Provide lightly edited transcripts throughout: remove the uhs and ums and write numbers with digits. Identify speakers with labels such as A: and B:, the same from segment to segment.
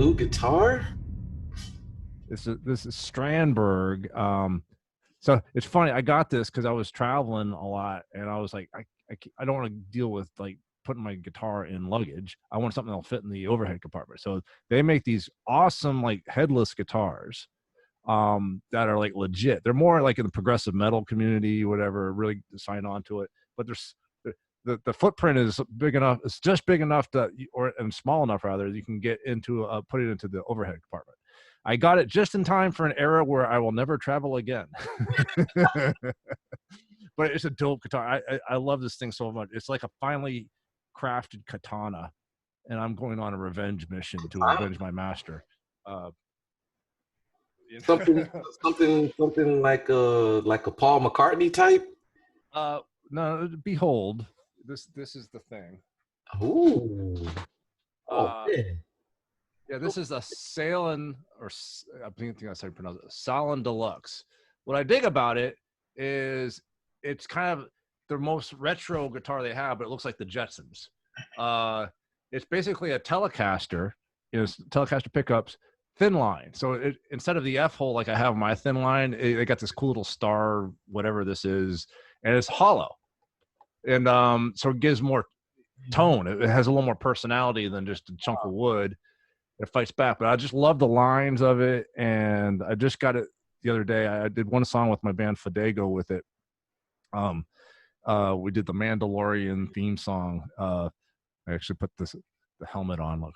A: new guitar?
B: This is Strandberg. So it's funny. I got this because I was traveling a lot, and I was like, I don't want to deal with like putting my guitar in luggage. I want something that'll fit in the overhead compartment. So they make these awesome like headless guitars that are like legit. They're more like in the progressive metal community, whatever, really sign on to it. But there's the footprint is big enough. It's just big enough and small enough rather, you can get into put it into the overhead compartment. I got it just in time for an era where I will never travel again. But it's a dope guitar. I love this thing so much. It's like a finely crafted katana, and I'm going on a revenge mission to avenge my master.
A: Something like a Paul McCartney type.
B: No, behold, this is the thing.
A: Ooh. Man.
B: Yeah, this is a Sälen, or I think that's how you pronounce it, Sälen Deluxe. What I dig about it is it's kind of the most retro guitar they have, but it looks like the Jetsons. It's basically a Telecaster, Telecaster pickups, thin line. So instead of the F hole like I have my thin line, they got this cool little star, whatever this is, and it's hollow. And so it gives more tone. It has a little more personality than just a chunk of wood. It fights back, but I just love the lines of it, and I just got it the other day. I did one song with my band Fadego with it. We did the Mandalorian theme song. I actually put the helmet on. Look.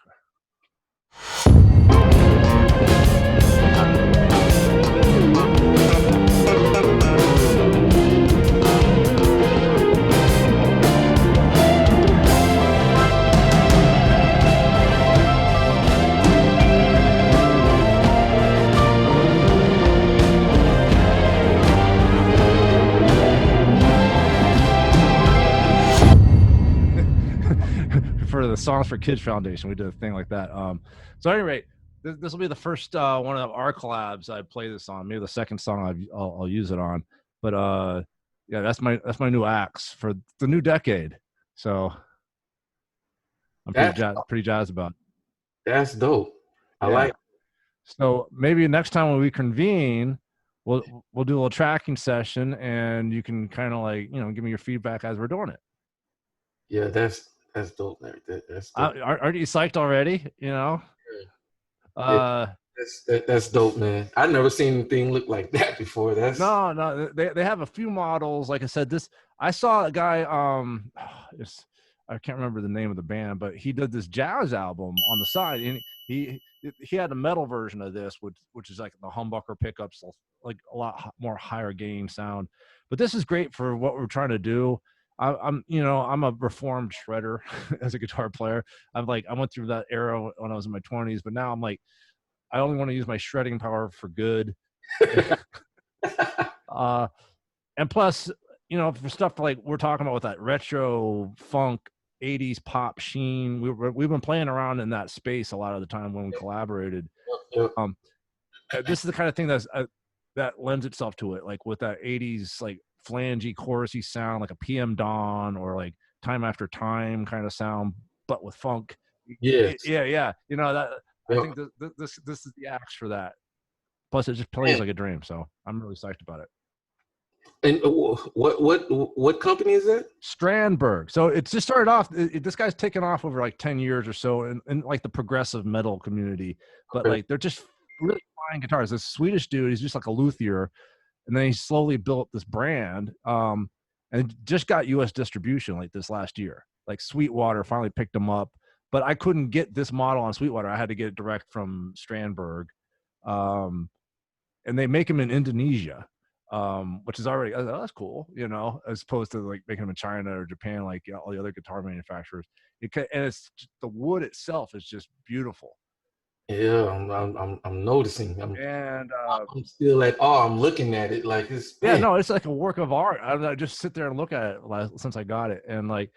B: For the Songs for Kids Foundation, we did a thing like that. So at any rate, this will be the first one of our collabs I play this on. Maybe the second song I'll use it on. But yeah, that's my new axe for the new decade. So I'm pretty jazzed about it.
A: That's dope. I like it.
B: So maybe next time when we convene, we'll do a little tracking session, and you can kind of like give me your feedback as we're doing it.
A: Yeah, that's dope. That's dope.
B: Aren't you psyched already?
A: That's dope, man. I've never seen anything look like that before.
B: No. They have a few models. Like I said, I saw a guy. I can't remember the name of the band, but he did this jazz album on the side, and he had a metal version of this, which is like the humbucker pickups, like a lot more higher gain sound. But this is great for what we're trying to do. I'm a reformed shredder as a guitar player. I went through that era when I was in my 20s, but now I'm like, I only want to use my shredding power for good. And plus, for stuff like we're talking about with that retro funk 80s pop sheen, we've been playing around in that space a lot of the time when we collaborated. This is the kind of thing that lends itself to it, like with that 80s like flangey chorusy sound, like a PM Dawn or like Time After Time kind of sound, but with funk.
A: Yes.
B: Yeah. I think this is the axe for that. Plus, it just plays like a dream, so I'm really psyched about it.
A: And what company is that?
B: Strandberg. So it just started off. This guy's taken off over like 10 years or so in like the progressive metal community, but like they're just really fine guitars. This Swedish dude, he's just like a luthier. And then he slowly built this brand, and just got U.S. distribution like this last year. Like Sweetwater finally picked him up, but I couldn't get this model on Sweetwater. I had to get it direct from Strandberg, and they make them in Indonesia, which is already that's cool, as opposed to like making them in China or Japan like all the other guitar manufacturers. And it's the wood itself is just beautiful.
A: Yeah, I'm noticing. I'm still like, I'm looking at it like it's.
B: Yeah, no, it's like a work of art. I just sit there and look at it since I got it, and like,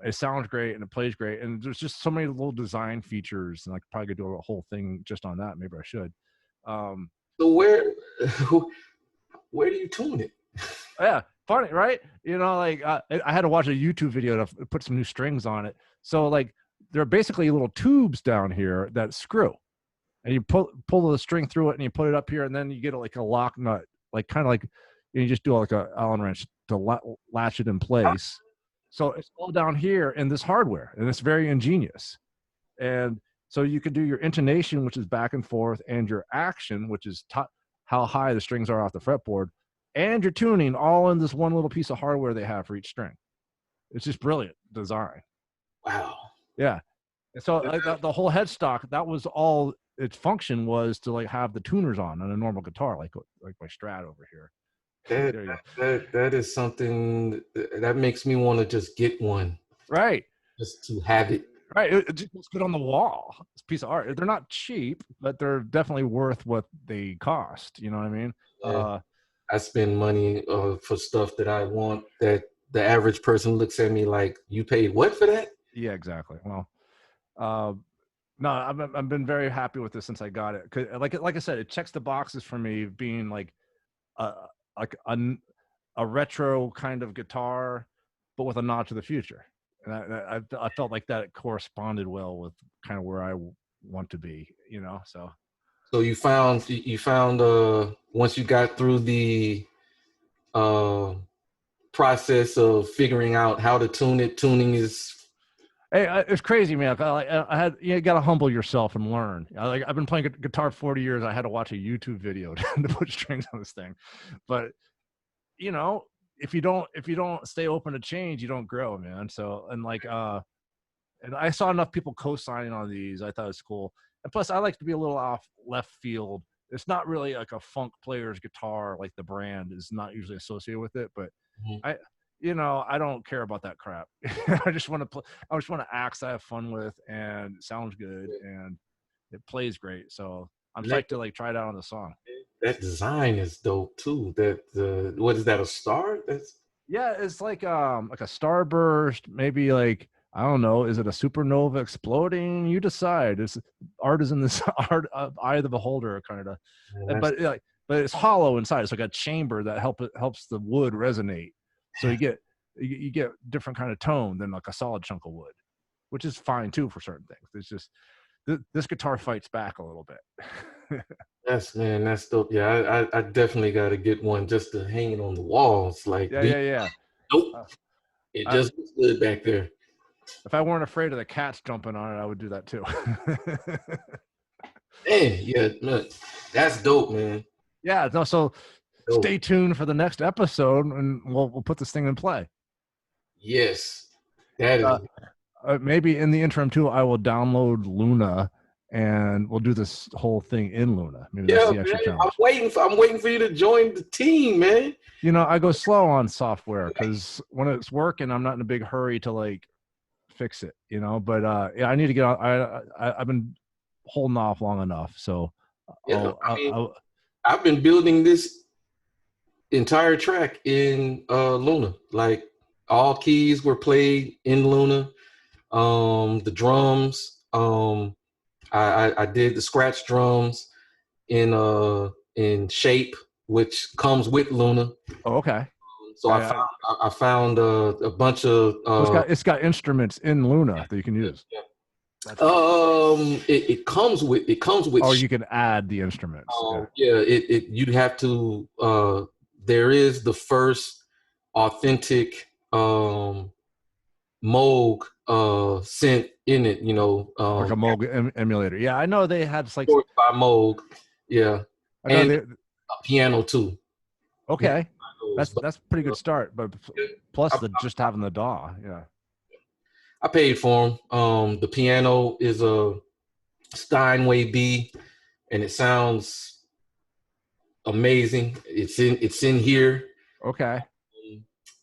B: it sounds great and it plays great, and there's just so many little design features, and I could probably do a whole thing just on that. Maybe I should.
A: So where do you tune it?
B: Yeah, funny, right? I had to watch a YouTube video to put some new strings on it. So like there are basically little tubes down here that screw, and you pull the string through it, and you put it up here, and then you get like a lock nut, like kind of like you just do like a Allen wrench to latch it in place. So it's all down here in this hardware, and it's very ingenious. And so you can do your intonation, which is back and forth, and your action, which is how high the strings are off the fretboard, and your tuning, all in this one little piece of hardware they have for each string. It's just brilliant design.
A: Wow.
B: Yeah. So the whole headstock, that was all its function was to like have the tuners on a normal guitar, like my Strat over here.
A: That is something that makes me want to just get one.
B: Right.
A: Just to have it.
B: Right. It just put on the wall. It's a piece of art. They're not cheap, but they're definitely worth what they cost. You know what I mean?
A: Yeah. I spend money for stuff that I want that the average person looks at me like, you paid what for that?
B: Yeah, exactly. Well, no, I've been very happy with this since I got it. 'Cause like I said, it checks the boxes for me, being like a retro kind of guitar, but with a nod to the future. And I felt like that corresponded well with kind of where I want to be, you know. So
A: you found once you got through the process of figuring out how to tune it, tuning is,
B: hey, it's crazy, man. I had, you got to humble yourself and learn. I've been playing guitar 40 years. I had to watch a YouTube video to put strings on this thing, but you know, if you don't stay open to change, you don't grow, man. So, and I saw enough people co-signing on these. I thought it was cool. And plus, I like to be a little off left field. It's not really like a funk player's guitar, like the brand is not usually associated with it. But I don't care about that crap. I just want to play. I just want to acts I have fun with, and it sounds good, and it plays great. So I'm psyched to like try it out on the song.
A: That design is dope too. That what is that, a star?
B: Yeah, it's like a starburst, maybe like, I don't know, is it a supernova exploding? You decide. It's art is in this art eye of the beholder, kind of. But it's hollow inside. It's like a chamber that helps the wood resonate. So you get different kind of tone than like a solid chunk of wood, which is fine too for certain things. It's just this guitar fights back a little bit.
A: That's dope. Yeah, I definitely got to get one just to hang it on the walls. Like,
B: yeah.
A: Nope. It just looks good back there.
B: If I weren't afraid of the cats jumping on it, I would do that too.
A: Man, yeah, look, that's dope, man.
B: Yeah, no, so dope. Stay tuned for the next episode, and we'll put this thing in play.
A: Yes, that is.
B: Maybe in the interim too, I will download Luna, and we'll do this whole thing in Luna. Maybe that's the extra challenge.
A: I'm waiting for you to join the team, man.
B: You know, I go slow on software because when it's working, I'm not in a big hurry to like fix it, you know. But yeah, I need to get on. I've been holding off long enough, so
A: yeah, I've been building this entire track in Luna. Like, all keys were played in Luna. The drums, I did the scratch drums in Shape, which comes with Luna.
B: Oh, okay.
A: So I found a bunch of.
B: It's got instruments in Luna that you can use.
A: Yeah. It comes with.
B: Oh, you can add the instruments.
A: Yeah. You'd have to. There is the first authentic Moog synth in it. You know,
B: like a Moog emulator. Yeah, I know they had like
A: by Moog. Yeah, and a piano too.
B: Okay. Yeah. That's pretty good start, but plus just having the DAW, yeah.
A: I paid for them. The piano is a Steinway B, and it sounds amazing. It's in here.
B: Okay.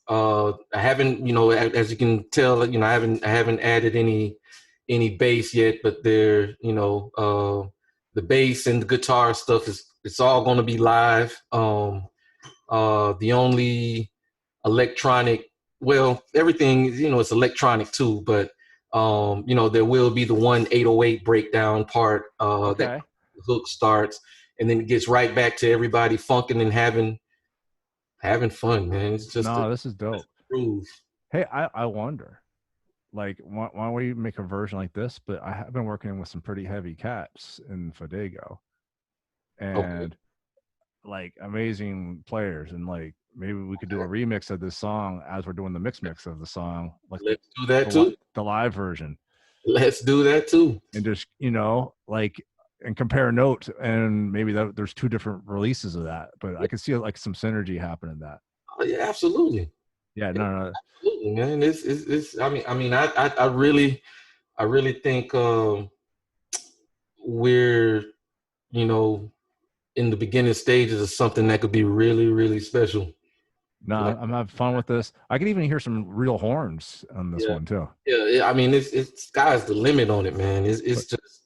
A: I haven't, as you can tell, I haven't added any bass yet, but the bass and the guitar stuff it's all going to be live. The only electronic, well, everything, it's electronic too, but there will be the 1/808 breakdown part that the hook starts, and then it gets right back to everybody funking and having fun, man. It's just
B: this is dope. Hey, I wonder, like, why don't we make a version like this? But I have been working with some pretty heavy cats in Fadego,
A: Okay.
B: and like amazing players, and like maybe we could do a remix of this song as we're doing the mix of the song, like
A: Let's do that too.
B: the live version,
A: Let's do that too.
B: and just like and compare notes, and maybe there's two different releases of that, but I could see like some synergy happening in that.
A: Oh, yeah, absolutely.
B: Yeah, no.
A: Absolutely, man. It's I really think we're, you know, in the beginning stages of something that could be really, really special.
B: No,
A: Like,
B: I'm having fun with this. I could even hear some real horns on this
A: yeah,
B: one too.
A: yeah. I mean, it's sky's the limit on it, man. It's
B: But
A: just,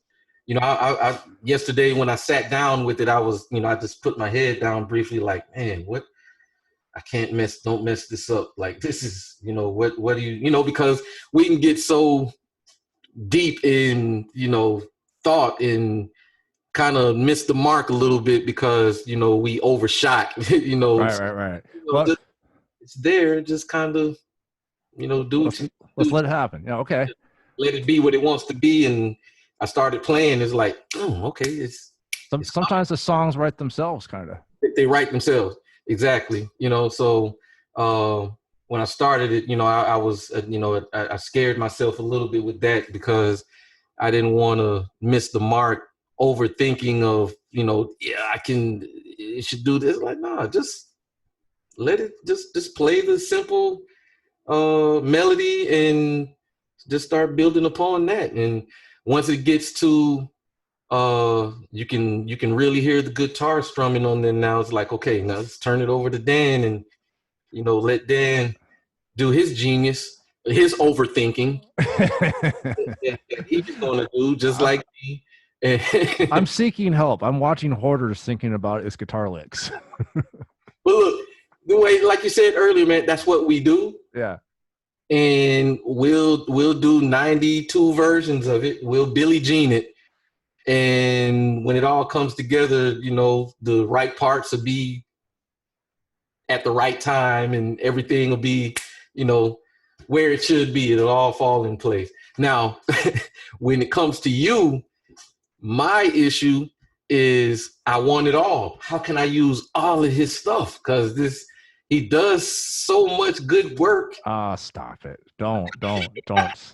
A: I yesterday when I sat down with it, I was, I just put my head down briefly, like, man, what? I can't don't mess this up. Like, this is, what do you, because we can get so deep in, thought and kind of miss the mark a little bit because, we overshot,
B: right. Well,
A: just, it's there, just kind of, do what you
B: let's
A: do.
B: let it happen. Yeah, okay.
A: Let it be what it wants to be. And I started playing. It's like, oh, okay. It's
B: Sometimes the songs write themselves, kind of.
A: they write themselves. Exactly. So when I started it, I was, I scared myself a little bit with that because I didn't want to miss the mark, overthinking of, it should do this. Like, nah, just let it, just play the simple melody and just start building upon that. And once it gets to you can really hear the guitar strumming on there now, it's like, okay, now let's turn it over to Dan and let Dan do his genius, his overthinking. He's gonna do just like me.
B: I'm seeking help. I'm watching Hoarders thinking about his guitar licks.
A: But look, the way, like you said earlier, man, that's what we do.
B: Yeah.
A: And we'll do 92 versions of it. We'll Billie Jean it. And when it all comes together, the right parts will be at the right time and everything will be, where it should be. It'll all fall in place. Now, when it comes to you, my issue is I want it all. How can I use all of his stuff? Because he does so much good work.
B: Stop it. Don't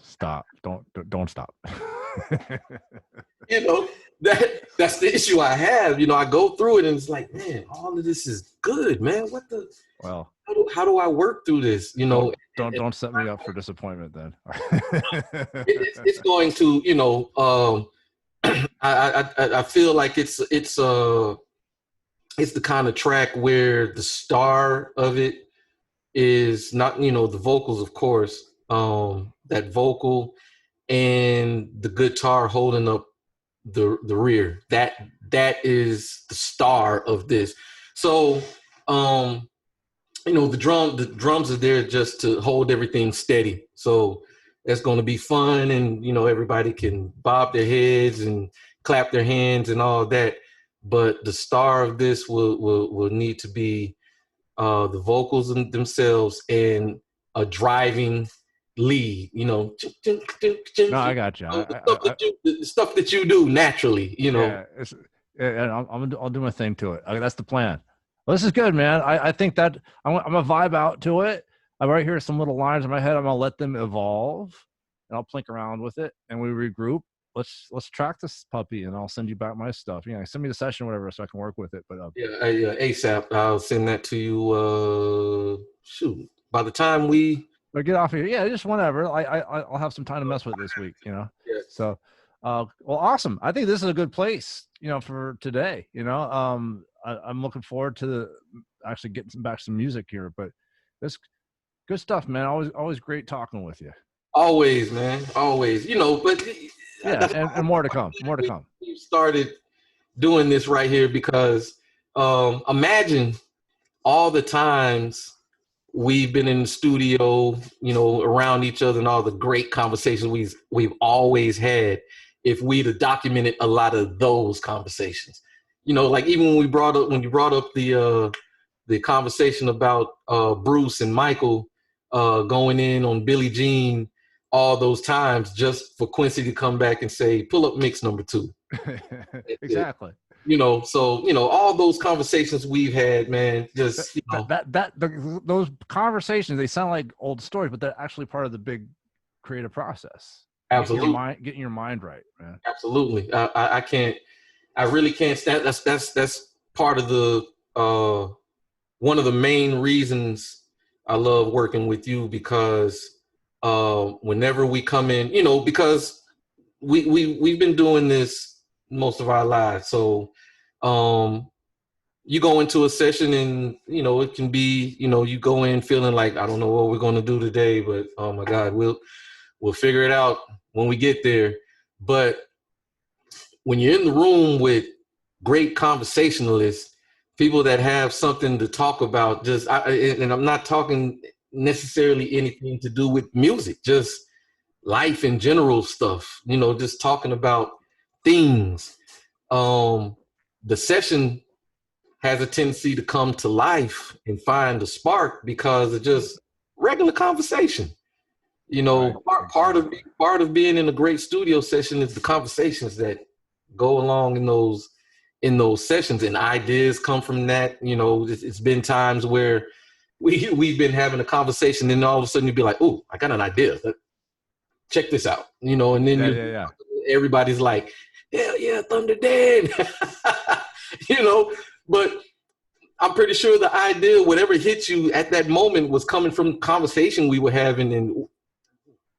B: stop. Don't stop.
A: That's the issue I have. I go through it and it's like, man, all of this is good, man. What the? Well, how do I work through this?
B: Don't set me up for disappointment then.
A: It's going to, I feel like it's the kind of track where the star of it is not, the vocals, of course, that vocal and the guitar holding up the rear. That is the star of this. So, the drums are there just to hold everything steady. So that's going to be fun, and everybody can bob their heads and clap their hands and all that. But the star of this will need to be the vocals themselves and a driving lead.
B: No, I got you.
A: The stuff that you do naturally.
B: Yeah, I'll do my thing to it. That's the plan. Well, this is good, man. I think that I'm gonna vibe out to it. I'm right here, some little lines in my head. I'm gonna let them evolve, and I'll plink around with it, and we regroup. Let's track this puppy, and I'll send you back my stuff. Send me the session, or whatever, so I can work with it. But
A: ASAP. I'll send that to you. Shoot, by the time we
B: get off here, yeah, just whenever. I'll have some time to mess with it this week.
A: Yeah.
B: So, well, awesome. I think this is a good place, for today. I'm looking forward to actually getting back some music here, but this good stuff, man. Always great talking with you.
A: Always, man. Always. But
B: yeah, and more to come. More to come.
A: We started doing this right here because imagine all the times we've been in the studio, around each other and all the great conversations we've always had if we'd have documented a lot of those conversations. Like even when you brought up the conversation about Bruce and Michael going in on Billie Jean, all those times just for Quincy to come back and say, pull up mix number 2.
B: Exactly.
A: You know, so, you know, all those conversations we've had, man, just, you know.
B: Those conversations, they sound like old stories, but they're actually part of the big creative process.
A: Absolutely.
B: Getting your mind right, man.
A: Absolutely. I really can't stand, that's part of the, one of the main reasons I love working with you, because whenever we come in, you know, because we've been doing this most of our lives. So you go into a session and, you know, it can be, you know, you go in feeling like, I don't know what we're going to do today, but oh my God, we'll figure it out when we get there. But when you're in the room with great conversationalists, people that have something to talk about, and I'm not talking necessarily anything to do with music, just life in general stuff, you know, just talking about things. The session has a tendency to come to life and find a spark because of just regular conversation. You know,
B: Right.
A: part of being in a great studio session is the conversations that go along in those sessions, and ideas come from that. You know, it's been times where we've been having a conversation, and all of a sudden you'd be like, "Oh, I got an idea. Check this out." You know, and then everybody's like, "Hell yeah, Thunder Dan," you know. But I'm pretty sure the idea, whatever hit you at that moment, was coming from conversation we were having, and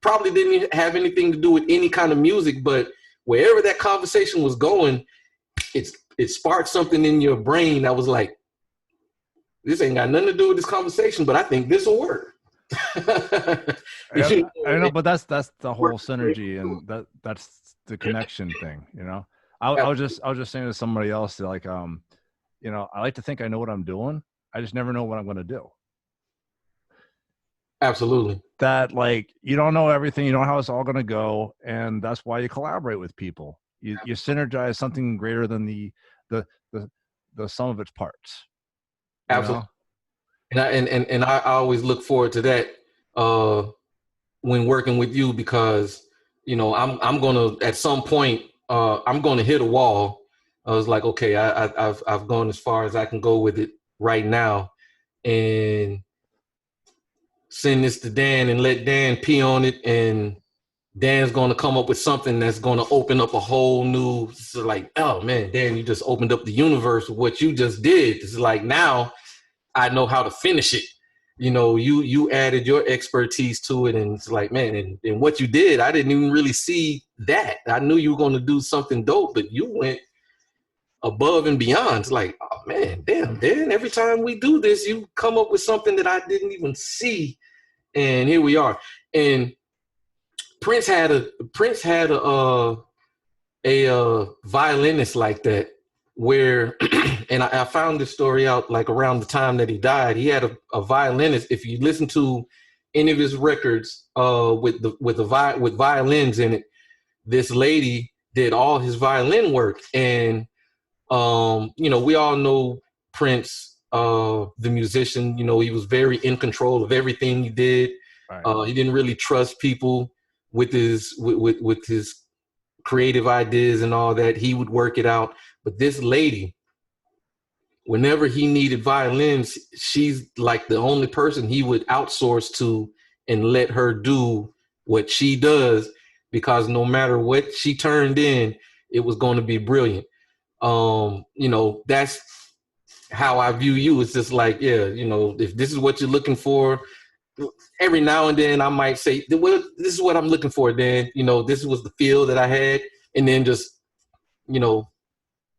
A: probably didn't have anything to do with any kind of music. But wherever that conversation was going, it sparked something in your brain that was like, this ain't got nothing to do with this conversation, but I think this will work.
B: I know, but that's the whole synergy, and that's the connection thing, you know. I was just saying to somebody else that, like, you know, I like to think I know what I'm doing. I just never know what I'm going to do.
A: Absolutely.
B: That, like, you don't know everything, you don't know how it's all going to go, and that's why you collaborate with people. You synergize something greater than the sum of its parts.
A: Absolutely. And I always look forward to that when working with you, because, you know, I'm gonna, at some point, I'm gonna hit a wall. I was like, okay, I've gone as far as I can go with it right now, and send this to Dan and let Dan pee on it, and Dan's gonna come up with something that's gonna open up a whole new, so like, oh man, Dan, you just opened up the universe with what you just did. It's like, now I know how to finish it. You know, you added your expertise to it, and it's like, man, and what you did, I didn't even really see that. I knew you were going to do something dope, but you went above and beyond. It's like, oh man, damn, Dan, every time we do this, you come up with something that I didn't even see, and here we are. And Prince had a violinist like that, where and I found this story out like around the time that he died. He had a violinist. If you listen to any of his records with violins in it, this lady did all his violin work. And you know, we all know Prince, the musician. You know, he was very in control of everything he did. Right. He didn't really trust people with his creative ideas and all that. He would work it out. But this lady, whenever he needed violins, she's like the only person he would outsource to and let her do what she does, because no matter what she turned in, it was going to be brilliant. You know, that's how I view you. It's just like, yeah, you know, if this is what you're looking for, every now and then I might say, well, this is what I'm looking for, Dan. You know, this was the feel that I had, and then just, you know,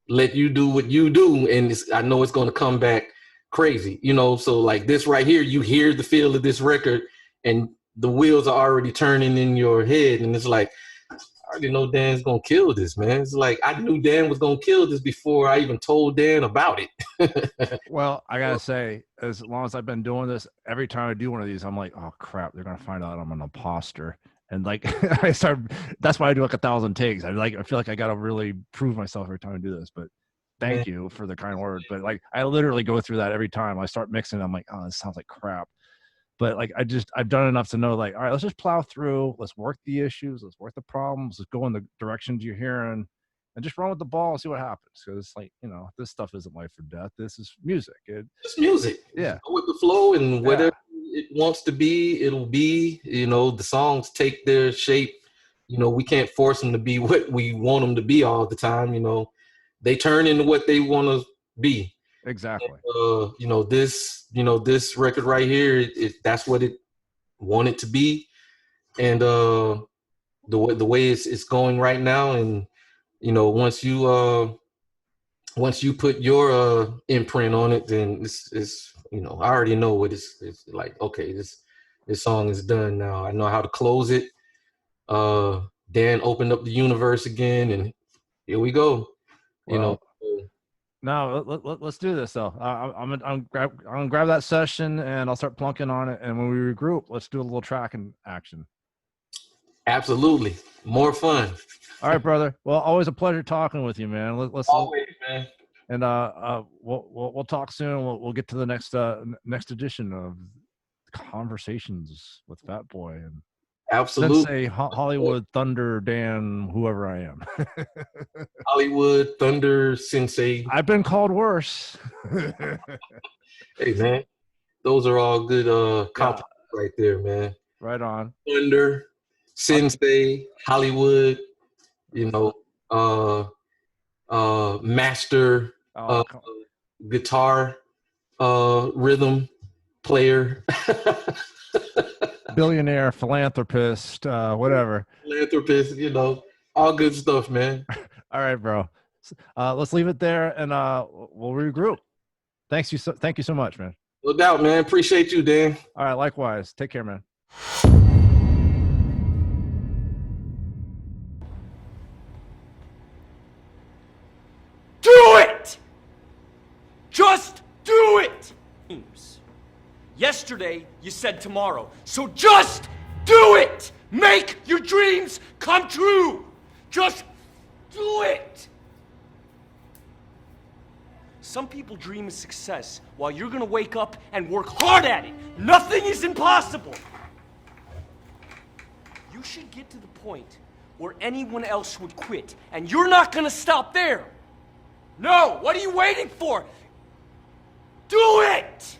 A: let you do what you do, and I know it's going to come back crazy, you know. So like this right here, you hear the feel of this record, and the wheels are already turning in your head, and it's like, I already know Dan's going to kill this, man. It's like, I knew Dan was going to kill this before I even told Dan about it.
B: Well, I gotta say, as long as I've been doing this, every time I do one of these, I'm like, oh crap, they're gonna find out I'm an imposter. And like, that's why I do like 1,000 takes. I feel like I got to really prove myself every time I do this, but thank you for the kind word. But like, I literally go through that every time I start mixing. I'm like, oh, this sounds like crap. But like I've done enough to know, like, all right, let's just plow through, let's work the issues, let's work the problems, let's go in the directions you're hearing, and just run with the ball and see what happens. Because like, this stuff isn't life or death. This is music.
A: It's music.
B: Yeah.
A: Go with the flow, and whatever it wants to be, it'll be. The songs take their shape. We can't force them to be what we want them to be all the time. They turn into what they want to be.
B: Exactly.
A: And, this record right here, that's what it wanted to be, and the way it's going right now, and once you put your imprint on it, then it's I already know what it's like. Okay, this song is done now. I know how to close it. Dan opened up the universe again, and here we go.
B: No, let's do this though. I'm gonna grab that session and I'll start plunking on it. And when we regroup, let's do a little tracking action.
A: Absolutely, more fun.
B: All right, brother. Well, always a pleasure talking with you, man. Let's
A: always, man.
B: And we'll talk soon. We'll get to the next edition of Conversations with Fatboi and
A: absolutely
B: Sensei, Hollywood Thunder Dan, whoever I am.
A: Hollywood Thunder Sensei.
B: I've been called worse.
A: Hey man, those are all good compliments right there, man.
B: Right on.
A: Thunder Sensei, Hollywood, master guitar rhythm player.
B: Billionaire, philanthropist, whatever.
A: Philanthropist, all good stuff, man.
B: All right, bro. Let's leave it there, and we'll regroup. Thank you so much, man.
A: No doubt, man. Appreciate you, Dan.
B: All right, likewise. Take care, man.
C: Do it! Just do it! Yesterday, you said tomorrow, so just do it! Make your dreams come true! Just do it! Some people dream of success while you're gonna wake up and work hard at it. Nothing is impossible. You should get to the point where anyone else would quit, and you're not gonna stop there. No, what are you waiting for? Do it!